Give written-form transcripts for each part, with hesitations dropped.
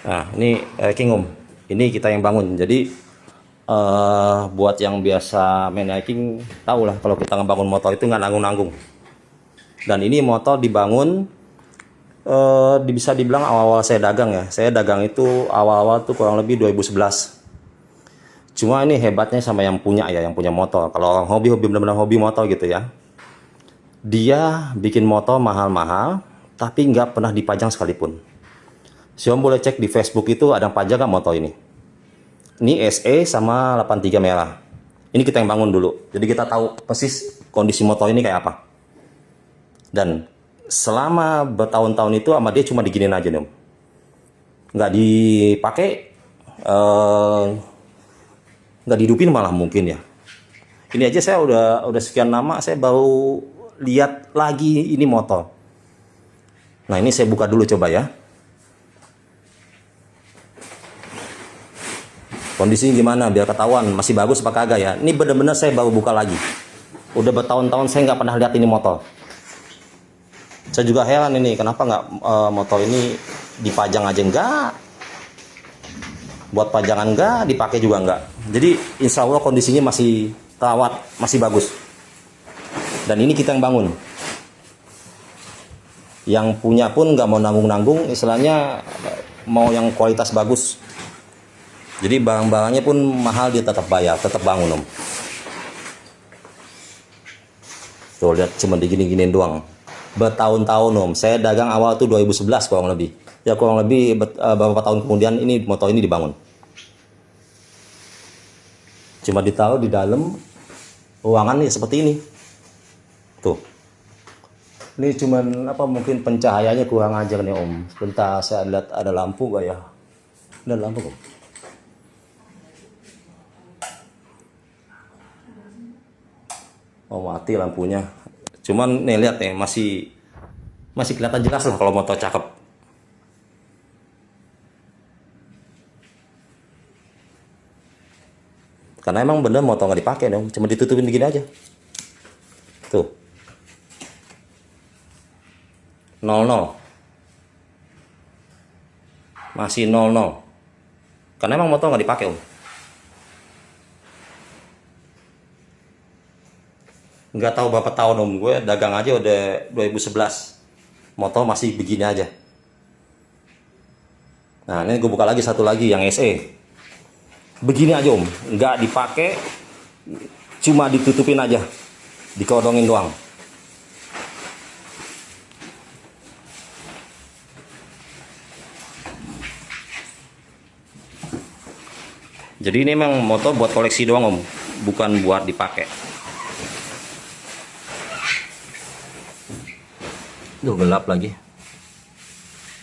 Nah, ini hiking Om. Ini kita yang bangun. Jadi buat yang biasa main hiking, tahu lah kalau kita ngebangun motor itu nggak nanggung-nanggung. Dan ini motor dibangun bisa dibilang awal-awal saya dagang ya. Saya dagang itu awal-awal tuh kurang lebih 2011. Cuma ini hebatnya sama yang punya ya, yang punya motor. Kalau orang hobi benar-benar hobi motor gitu ya. Dia bikin motor mahal-mahal, tapi nggak pernah dipajang sekalipun. Si Om boleh cek di Facebook itu ada yang pajang nggak motor ini. Ini SE sama 83 merah. Ini kita yang bangun dulu. Jadi kita tahu persis kondisi motor ini kayak apa. Dan selama bertahun-tahun itu sama dia cuma diginin aja nih Om. Nggak dipakai, nggak dihidupin malah mungkin ya. Ini aja saya udah sekian lama saya baru lihat lagi ini motor. Nah ini saya buka dulu coba ya. Kondisinya gimana biar ketahuan masih bagus apa kagak ya. Ini bener-bener saya baru buka lagi. Udah bertahun-tahun saya nggak pernah lihat ini motor. Saya juga heran ini kenapa nggak motor ini dipajang aja enggak. Buat pajangan enggak, dipakai juga enggak. Jadi insya Allah kondisinya masih terawat, masih bagus. Dan ini kita yang bangun. Yang punya pun nggak mau nanggung-nanggung, istilahnya mau yang kualitas bagus. Jadi barang-barangnya pun mahal dia tetap bayar, tetap bangun Om. Tuh lihat cuma digini-giniin doang. Bertahun-tahun Om. Saya dagang awal tuh 2011 kurang lebih. Ya kurang lebih beberapa tahun kemudian ini motor ini dibangun. Cuma ditaruh di dalam ruangan nih seperti ini. Tuh. Ini cuman apa mungkin pencahayaannya kurang ajar nih Om. Sebentar saya lihat ada lampu gak ya? Ada lampu Om. Oh mati lampunya. Cuman nih lihat nih masih kelihatan jelas lah kalau motor cakep. Karena emang bener motor nggak dipakai dong, cuma ditutupin begini aja. Tuh. 00. Masih 00. Karena emang motor nggak dipakai Om. Nggak tahu berapa tahun Om, gue dagang aja udah 2011. Motor masih begini aja. Nah ini gue buka lagi satu lagi yang SE. Begini aja Om, nggak dipakai, cuma ditutupin aja, dikodongin doang. Jadi ini memang motor buat koleksi doang Om, bukan buat dipakai. Duh gelap lagi.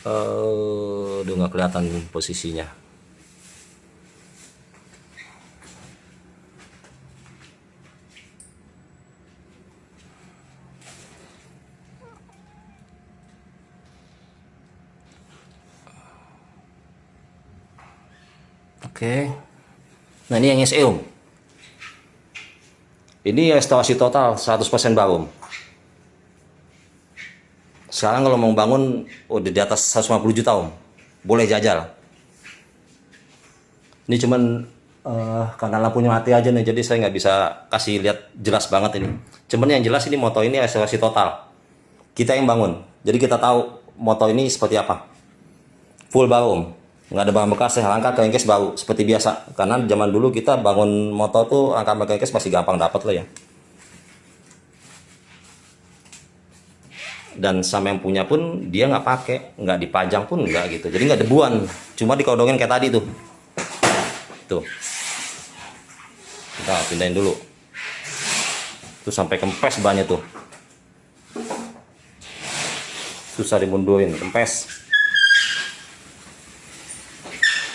Udah nggak kelihatan posisinya. Oke. Nah ini yang SE Om. Ini restorasi total 100% baru Om. Sekarang kalau mau bangun udah di atas 150 juta Om. Boleh jajal. Ini cuman karena lampunya mati aja nih, jadi saya nggak bisa kasih lihat jelas banget ini. Cuman yang jelas ini motor ini restorasi total. Kita yang bangun. Jadi kita tahu motor ini seperti apa. Full baru Om. Nggak ada barang bekas, rangka crankcase baru seperti biasa. Karena zaman dulu kita bangun motor tuh rangka crankcase masih gampang dapat lah ya. Dan sama yang punya pun dia nggak pakai, nggak dipajang pun nggak gitu, jadi nggak debuan, cuma dikodongin kayak tadi tuh. Kita pindahin dulu tuh sampai kempes bannya tuh, susah dimundurin, kempes.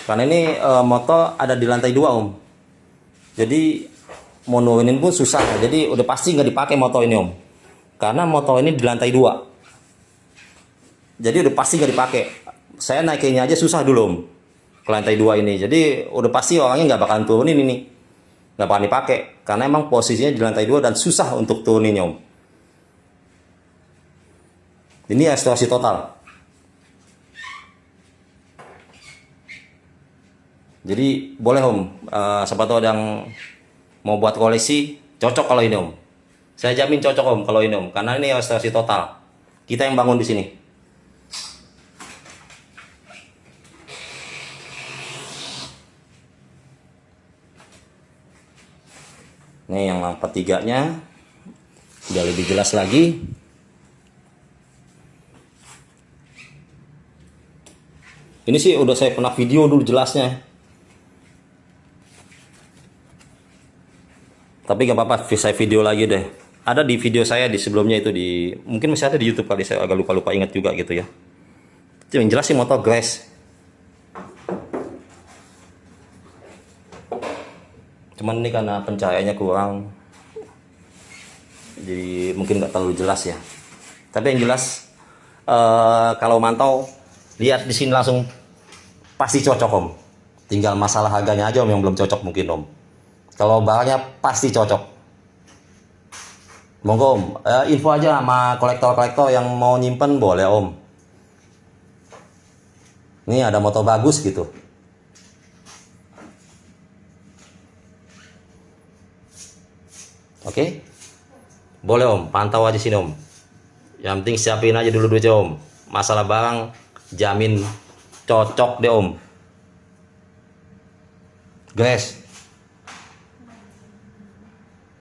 Karena ini motor ada di lantai 2 Om, jadi mau nurunin pun susah, jadi udah pasti nggak dipakai motor ini Om, karena motor ini di lantai 2. Jadi udah pasti gak dipakai. Saya naikinnya aja susah dulu Om, ke lantai 2 ini. Jadi udah pasti orangnya nggak bakalan turunin ini, nggak bakalan dipakai. Karena emang posisinya di lantai 2 dan susah untuk turuninnya Om. Ini restorasi total. Jadi boleh om, siapa tahu ada yang mau buat koleksi, cocok kalau ini om. Saya jamin cocok om kalau ini om, karena ini restorasi total. Kita yang bangun di sini. Nih yang lampu tiganya udah lebih jelas lagi. Ini sih udah saya pernah video dulu jelasnya. Tapi gak apa-apa, saya video lagi deh. Ada di video saya di sebelumnya itu di mungkin masih ada di YouTube kali, saya agak lupa ingat juga gitu ya. Yang jelas sih motor Grace. Cuman ini karena pencahayaannya kurang, jadi mungkin nggak terlalu jelas ya. Tapi yang jelas kalau mantau lihat di sini langsung pasti cocok om. Tinggal masalah harganya aja om yang belum cocok mungkin om. Kalau barangnya pasti cocok. Monggo om, info aja sama kolektor-kolektor yang mau nyimpen boleh om. Ini ada motor bagus gitu. Oke, boleh om, pantau aja sini om. Yang penting siapin aja dulu duitnya om. Masalah barang jamin cocok deh om. Guys,